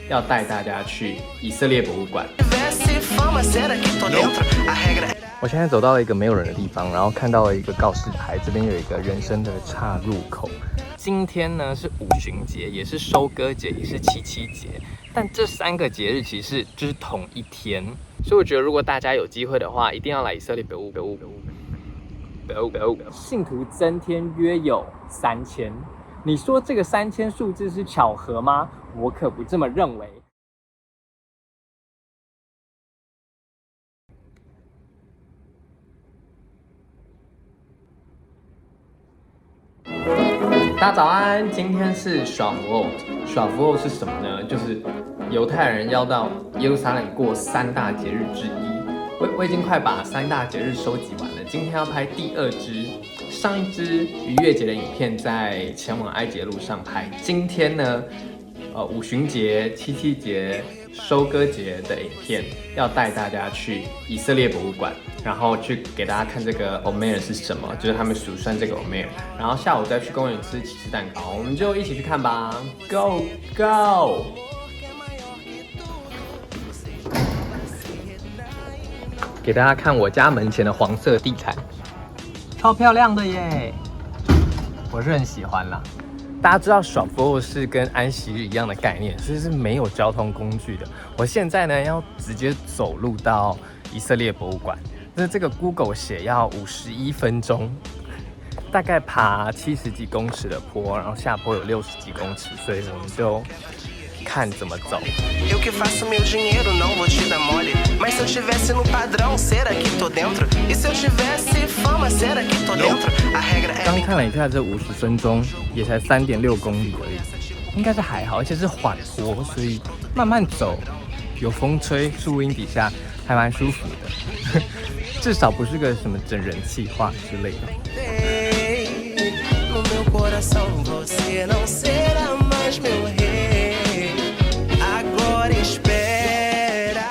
要带大家去以色列博物馆。我现在走到了一个没有人的地方，然后看到了一个告示牌，这边有一个人生的岔入口。今天呢是五旬节，也是收割节，也是七七节，但这3个节日其实就是同一天，所以我觉得如果大家有机会的话，一定要来以色列博物馆。信徒增添约有3000，你说这个3000数字是巧合吗？我可不这么认为。大家早安，今天是Shavuot。Shavuot是什么呢？就是犹太人要到耶路撒冷过3大节日之一。我已经快把3大节日收集完了，今天要拍第2支。上一支逾越节的影片在前往埃及的路上拍，今天呢，五旬节、七七节、收割节的影片，要带大家去以色列博物馆，然后去给大家看这个 Omer 是什么，就是他们数算这个 Omer， 然后下午再去公园吃起司蛋糕，我们就一起去看吧 ，Go Go！ 给大家看我家门前的黄色地毯，超漂亮的耶，我是很喜欢啦。大家知道Shavuot是跟安息日一样的概念，所以是没有交通工具的。我现在呢要直接走路到以色列博物馆，那这个 Google 写要51分钟，大概爬70几公尺的坡，然后下坡有60几公尺，所以我们就看怎么走。刚看了一下，这50分钟也才3.6公里而已，应该是还好，而且是缓坡，所以慢慢走，有风吹，树荫底下还蛮舒服的，至少不是个什么整人气话之类的。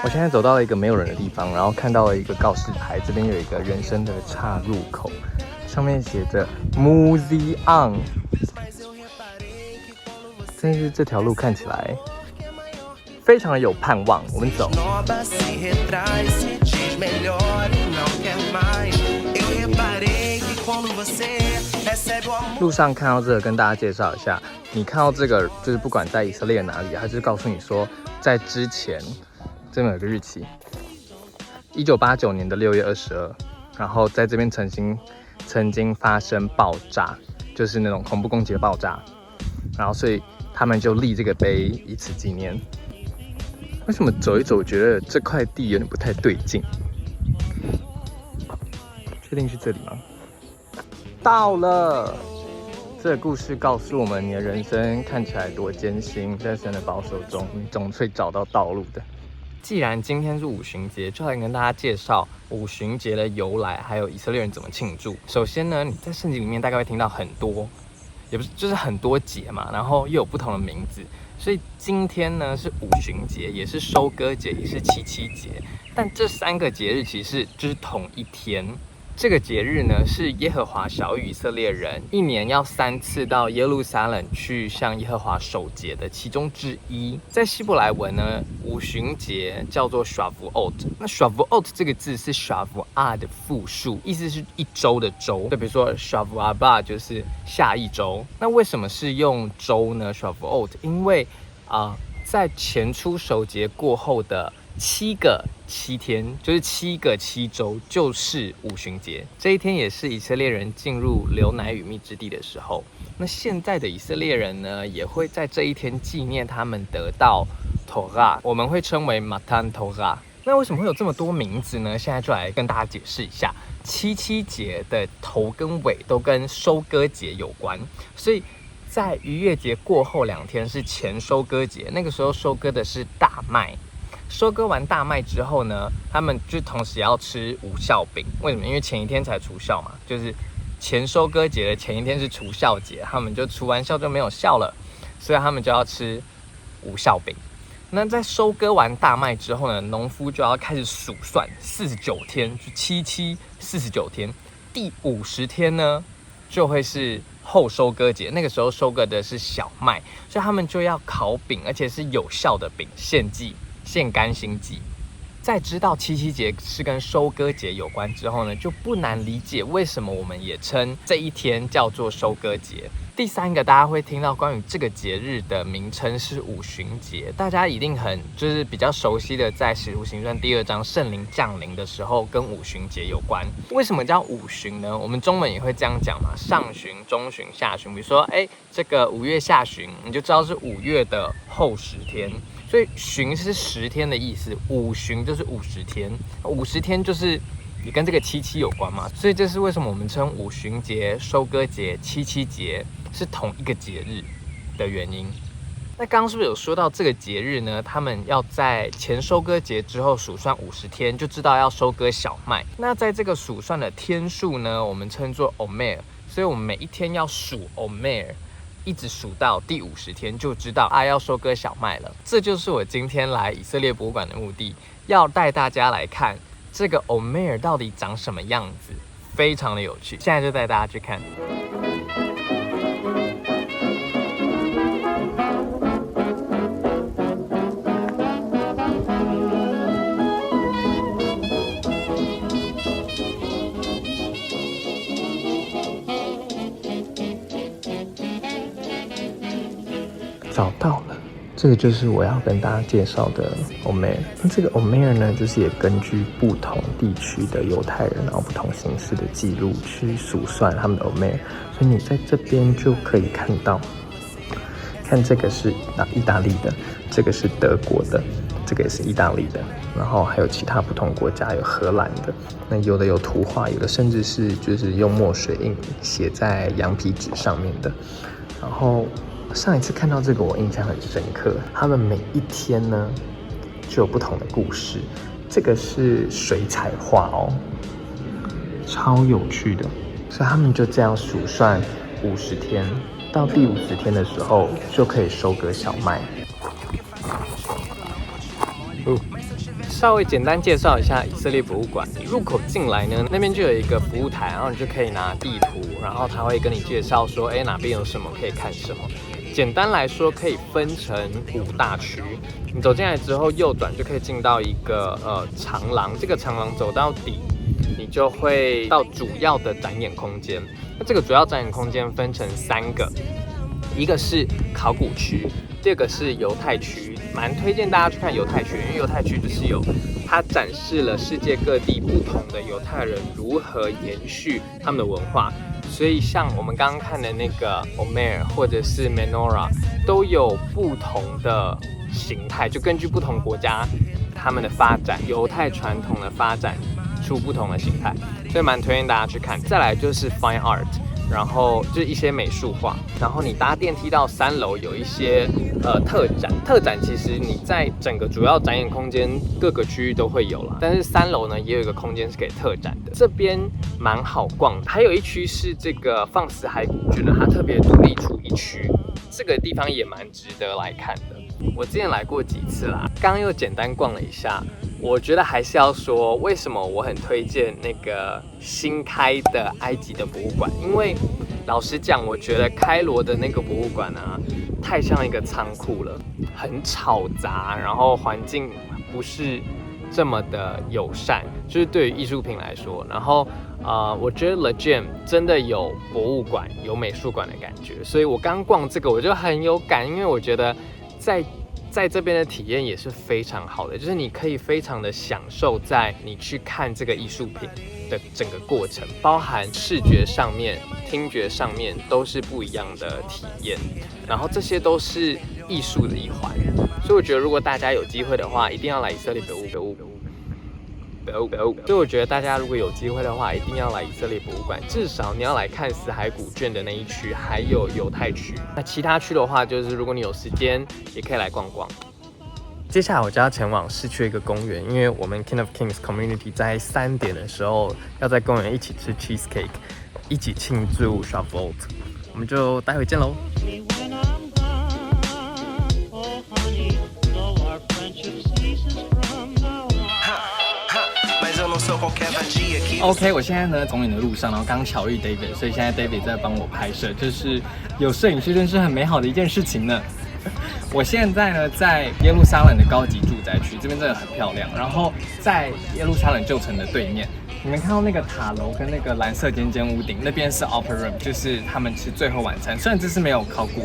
我现在走到了一个没有人的地方，然后看到了一个告示牌，这边有一个人生的岔入口，上面写着 Museum。但是这条路看起来非常的有盼望，我们走。路上看到这个，跟大家介绍一下，你看到这个就是不管在以色列哪里，它就是告诉你说，在之前这边有个日期，1989年的6月22，然后在这边曾经发生爆炸，就是那种恐怖攻击的爆炸，然后所以他们就立这个碑以此纪念。为什么走一走觉得这块地有点不太对劲？确定是这里吗？到了！这个故事告诉我们，你的人生看起来多艰辛，在神的保守中，你总会找到道路的。既然今天是五旬节，就来跟大家介绍五旬节的由来，还有以色列人怎么庆祝。首先呢，你在圣经里面大概会听到很多，也不是就是很多节嘛，然后又有不同的名字，所以今天呢是五旬节，也是收割节，也是七七节，但这3个节日其实就是同一天。这个节日呢，是耶和华晓谕以色列人1年要3次到耶路撒冷去向耶和华守节的其中之一。在希伯来文呢，五旬节叫做 Shavuot。那 Shavuot 这个字是 Shavuah 的复数，意思是一周的周。就比如说 Shavuah 就是下一周。那为什么是用周呢 ？Shavuot， 因为在前出守节过后的7个7天，就是7个7周，就是五旬节。这一天也是以色列人进入流奶与蜜之地的时候。那现在的以色列人呢，也会在这一天纪念他们得到 Torah， 我们会称为 Matan Torah。那为什么会有这么多名字呢？现在就来跟大家解释一下。七七节的头跟尾都跟收割节有关，所以在逾越节过后2天是前收割节，那个时候收割的是大麦。收割完大麦之后呢，他们就同时要吃无酵饼。为什么？因为前一天才除酵嘛，就是前收割节的前一天是除酵节，他们就除完酵就没有酵了，所以他们就要吃无酵饼。那在收割完大麦之后呢，农夫就要开始数算49天，就749天，第50天呢就会是后收割节，那个时候收割的是小麦，所以他们就要烤饼，而且是有效的饼，献甘心祭。在知道七七节是跟收割节有关之后呢，就不难理解为什么我们也称这一天叫做收割节。第三个，大家会听到关于这个节日的名称是五旬节，大家一定就是比较熟悉的，在《使徒行传》第2章圣灵降临的时候，跟五旬节有关。为什么叫五旬呢？我们中文也会这样讲嘛，上旬、中旬、下旬。比如说，这个5月下旬，你就知道是5月的后10天。所以旬是10天的意思，五旬就是50天，50天就是也跟这个七七有关嘛，所以这是为什么我们称五旬节、收割节、七七节是同一个节日的原因。那刚刚是不是有说到这个节日呢？他们要在前收割节之后数算50天，就知道要收割小麦。那在这个数算的天数呢，我们称作 Omer， 所以我们每一天要数 Omer。一直数到第50天就知道要收割小麦了。这就是我今天来以色列博物馆的目的，要带大家来看这个 Omer 到底长什么样子，非常的有趣。现在就带大家去看。找到了，这个就是我要跟大家介绍的 Omer。那这个 Omer 呢，就是也根据不同地区的犹太人，然后不同形式的记录去数算他们的 Omer。所以你在这边就可以看到，看这个是意大利的，这个是德国的，这个也是意大利的，然后还有其他不同国家，有荷兰的。那有的有图画，有的甚至是就是用墨水印写在羊皮纸上面的。然后上一次看到这个，我印象很深刻。他们每一天呢，就有不同的故事。这个是水彩画哦，超有趣的。所以他们就这样数算50天，到第50天的时候就可以收割小麦。稍微简单介绍一下以色列博物馆。你入口进来呢，那边就有一个服务台，然后你就可以拿地图，然后他会跟你介绍说，哪边有什么可以看什么。简单来说，可以分成5大区。你走进来之后，右转就可以进到一个长廊。这个长廊走到底，你就会到主要的展演空间。那这个主要展演空间分成3个，一个是考古区，第2个是犹太区。蛮推荐大家去看犹太区，因为犹太区就是它展示了世界各地不同的犹太人如何延续他们的文化。所以像我们刚刚看的那个 Omer 或者是 Menorah 都有不同的形态，就根据不同国家他们的发展，犹太传统的发展出不同的形态，所以蛮推荐大家去看。再来就是 Fine Art， 然后就是一些美术画，然后你搭电梯到3楼有一些特展其实你在整个主要展演空间各个区域都会有啦，但是3楼呢也有一个空间是给特展的，这边蛮好逛的。还有一区是这个放死海古卷的，它特别独立出一区，这个地方也蛮值得来看的。我之前来过几次啦，刚刚又简单逛了一下，我觉得还是要说为什么我很推荐那个新开的埃及的博物馆，因为老实讲，我觉得开罗的那个博物馆啊，太像一个仓库了，很吵杂，然后环境不是这么的友善，就是对于艺术品来说。然后我觉得 Le Gem 真的有博物馆、有美术馆的感觉，所以我刚逛这个我就很有感，因为我觉得在这边的体验也是非常好的，就是你可以非常的享受在你去看这个艺术品的整个过程，包含视觉上面、听觉上面都是不一样的体验，然后这些都是艺术的一环，所以我觉得如果大家有机会的话，一定要来以色列博物馆。所以我觉得大家如果有机会的话，一定要来以色列博物馆，至少你要来看死海古卷的那一区，还有犹太区。那其他区的话，就是如果你有时间，也可以来逛逛。接下来我就要前往市区的一个公园，因为我们 King of Kings Community 在3点的时候要在公园一起吃 cheesecake， 一起庆祝 Shavuot。我们就待会见喽。So OK， 我现在呢从你的路上，然后刚巧遇 David， 所以现在 David 在帮我拍摄，就是有摄影师真是很美好的一件事情呢。我现在呢在耶路撒冷的高级住宅区，这边真的很漂亮。然后在耶路撒冷旧城的对面，你们看到那个塔楼跟那个蓝色尖尖屋顶，那边是 Upper Room， 就是他们吃最后晚餐。虽然这是没有考古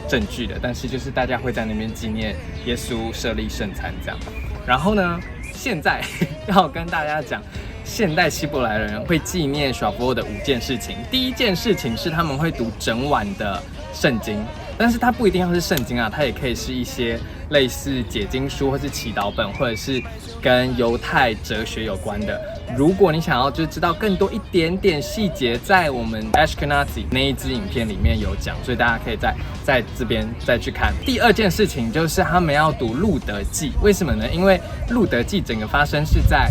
证据的，但是就是大家会在那边纪念耶稣设立圣餐这样。然后呢，现在要跟大家讲，现代希伯来人会纪念Shavuot的5件事情。第一件事情是他们会读整晚的圣经，但是它不一定要是圣经啊，它也可以是一些类似解经书或是祈祷本，或者是跟犹太哲学有关的。如果你想要就知道更多一点点细节，在我们 Ashkenazi 那一支影片里面有讲，所以大家可以在这边再去看。第二件事情就是他们要读路德记，为什么呢？因为路德记整个发生是在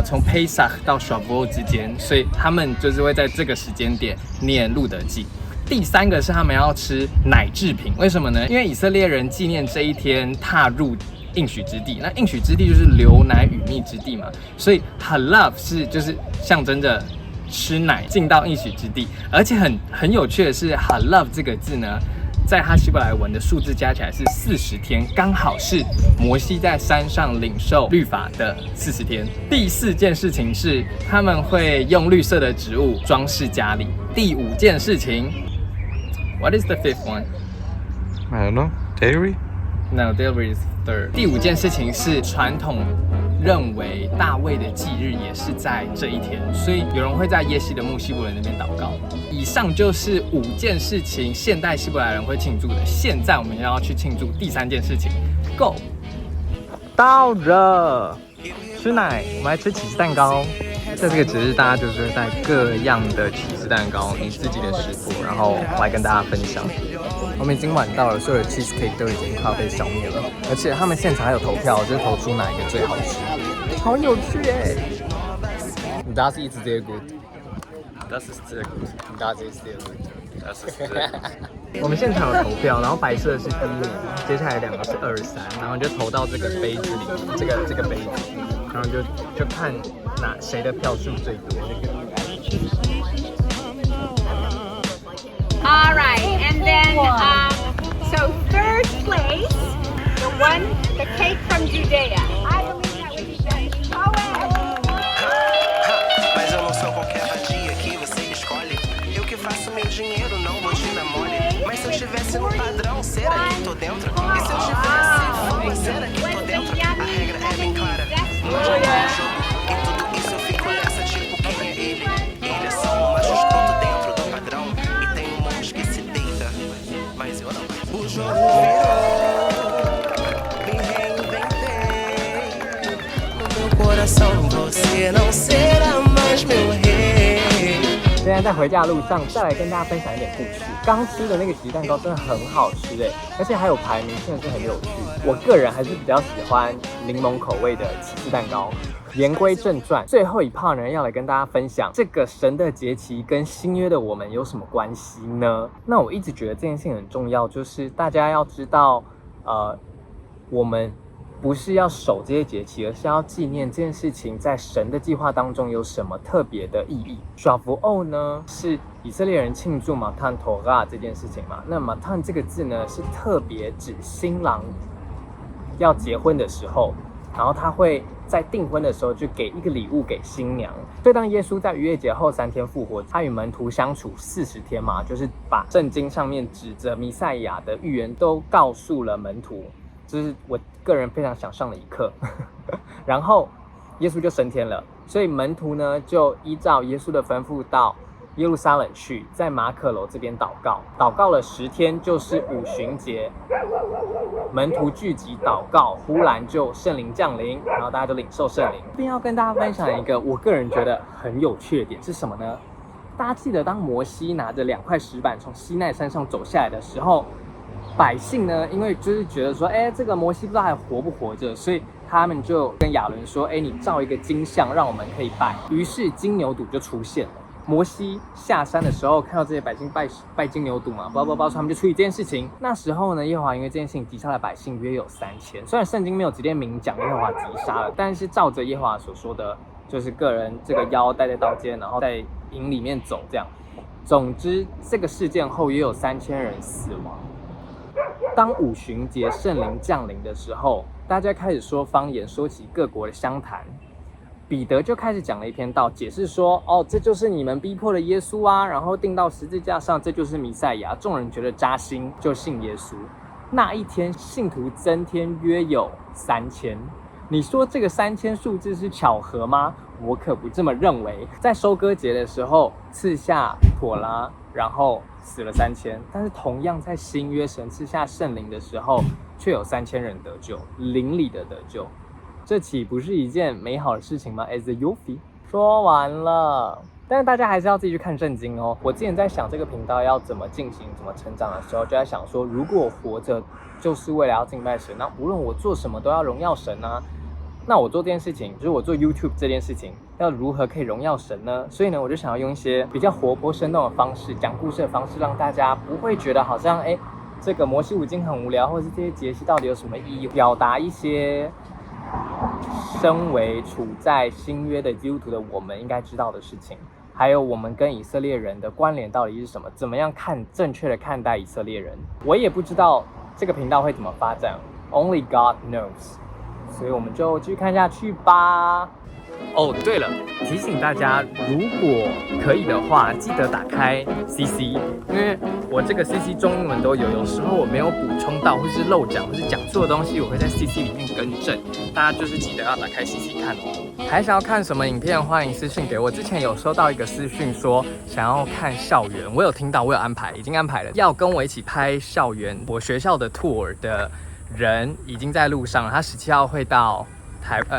从 Pesach 到 Shavuot 之间，所以他们就是会在这个时间点念路德记。第三个是他们要吃奶制品，为什么呢？因为以色列人纪念这一天踏入应许之地，那应许之地就是流奶与蜜之地嘛，所以 Halav 是就是象征着吃奶进到应许之地。而且很有趣的是 Halav 这个字呢，在哈希伯来文的数字加起来是40天，刚好是摩西在山上领受律法的40天。第4件事情是他们会用绿色的植物装饰家里。第5件事情 ，What is the 5th one? I don't know. Dairy? No, dairy is third. 第5件事情是传统认为大卫的忌日也是在这一天，所以有人会在耶西的墓希伯来那边祷告。以上就是5件事情现代希伯来人会庆祝的。现在我们要去庆祝第3件事情 ，Go！ 到了，吃奶，我们来吃起司蛋糕。在这个节日，大家就是会带各样的起司蛋糕，你自己的食谱，然后我来跟大家分享。我们已经晚到了，所有的 cheesecake 都已经快要被消灭了，而且他们现场还有投票，就是投出哪一个最好吃，好有趣耶！Das ist sehr gut. Das ist sehr gut. Das ist sehr gut. Das ist sehr gut. 我们现场有投票，然后白色的是第1名，接下来2个是2、3，然后你就投到这个杯子里面，这个杯子，然后就看谁的票数最多。All right, and then so third place, the cake from Judea. I believe that would be Jesse Cohen. Mas eu não sou qualquer vadia que você escolhe. Eu que faço meu dinheiro, não vou te dar mole. Mas se eu estivesse no padrão, será que tô dentro? E se eu tivesse fama, será que tô dentro? A regra é bem clara. Não jogo no jogo. Em tudo isso eu fico nessa, tipo, quem é ele? Ele é só um macho escroto dentro do padrão. E tem um monte que se deita, mas eu não. O jogo virou, me reinventei. No meu coração você não será mais meu rei. 现在在回家的路上，再来跟大家分享一点故事。刚吃的那个起司蛋糕真的很好吃哎，而且还有排名，真的是很有趣。我个人还是比较喜欢柠檬口味的起司蛋糕。言归正传，最后一 part 呢，要来跟大家分享这个神的节期跟新约的我们有什么关系呢？那我一直觉得这件事情很重要，就是大家要知道，我们不是要守这些节期，而是要纪念这件事情在神的计划当中有什么特别的意义。Shavuot呢，是以色列人庆祝 Matan Torah 这件事情嘛。那 Matan 这个字呢，是特别指新郎要结婚的时候，然后他会在订婚的时候就给一个礼物给新娘。所以当耶稣在逾越节后3天复活，他与门徒相处40天嘛，就是把圣经上面指着弥赛亚的预言都告诉了门徒。这是我个人非常想上的一课。然后耶稣就升天了，所以门徒呢就依照耶稣的吩咐到耶路撒冷去，在马可楼这边祷告，祷告了10天，就是五旬节。门徒聚集祷告，忽然就圣灵降临，然后大家就领受圣灵。一定要跟大家分享一个我个人觉得很有趣的点是什么呢？大家记得当摩西拿着2块石板从西奈山上走下来的时候，百姓呢，因为就是觉得说，这个摩西不知道还活不活着，所以他们就跟亚伦说，你造一个金像，让我们可以拜。于是金牛犊就出现了。摩西下山的时候，看到这些百姓拜金牛犊嘛，所以他们就处理这件事情。那时候呢，耶和华因为这件事情击杀了百姓约有3000。虽然圣经没有直接明讲耶和华击杀了，但是照着耶和华所说的就是个人这个腰带在刀尖，然后在营里面走这样。总之，这个事件后也有3000人死亡。当五旬节圣灵降临的时候，大家开始说方言，说起各国的乡谈。彼得就开始讲了一篇道，解释说：哦，这就是你们逼迫的耶稣啊，然后钉到十字架上，这就是弥赛亚。众人觉得扎心，就信耶稣。那一天，信徒增添约有3000。你说这个3000数字是巧合吗？我可不这么认为。在收割节的时候赐下妥拉，然后死了3000，但是同样在新约神赐下圣灵的时候，却有3000人得救，灵里的得救。这岂不是一件美好的事情吗 ？As a Yufi 说完了，但是大家还是要自己去看圣经哦。我之前在想这个频道要怎么进行、怎么成长的时候，就在想说，如果我活着就是为了要敬拜神，那无论我做什么都要荣耀神啊。那我做这件事情，就是我做 YouTube 这件事情，要如何可以荣耀神呢？所以呢，我就想要用一些比较活泼生动的方式，讲故事的方式，让大家不会觉得好像这个摩西五经很无聊，或者是这些节气到底有什么意义？表达一些身为处在新约的基督徒的我们应该知道的事情，还有我们跟以色列人的关联到底是什么？怎么样正确的看待以色列人？我也不知道这个频道会怎么发展 ，Only God knows。所以我们就继续看下去吧。哦，对了，提醒大家，如果可以的话，记得打开 CC， 因为我这个 CC 中英文都有，有时候我没有补充到，或是漏讲，或是讲错的东西，我会在 CC 里面更正。大家就是记得要打开 CC 看哦。还想要看什么影片，欢迎私讯给我。之前有收到一个私讯说想要看校园，我有听到，我有安排，已经安排了，要跟我一起拍校园我学校的 tour 的人已经在路上了。他17号会到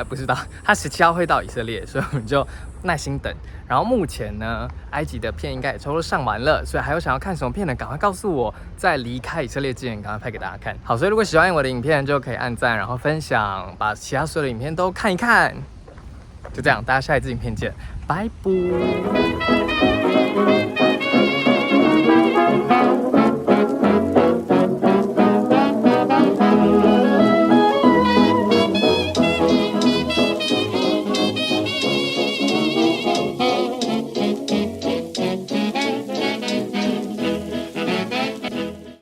不是到，他17号会到以色列，所以我们就耐心等。然后目前呢，埃及的片应该也差不多上完了，所以还有想要看什么片的，赶快告诉我，在离开以色列之前，赶快拍给大家看。好，所以如果喜欢我的影片，就可以按赞，然后分享，把其他所有的影片都看一看。就这样，大家下一支影片见，拜拜。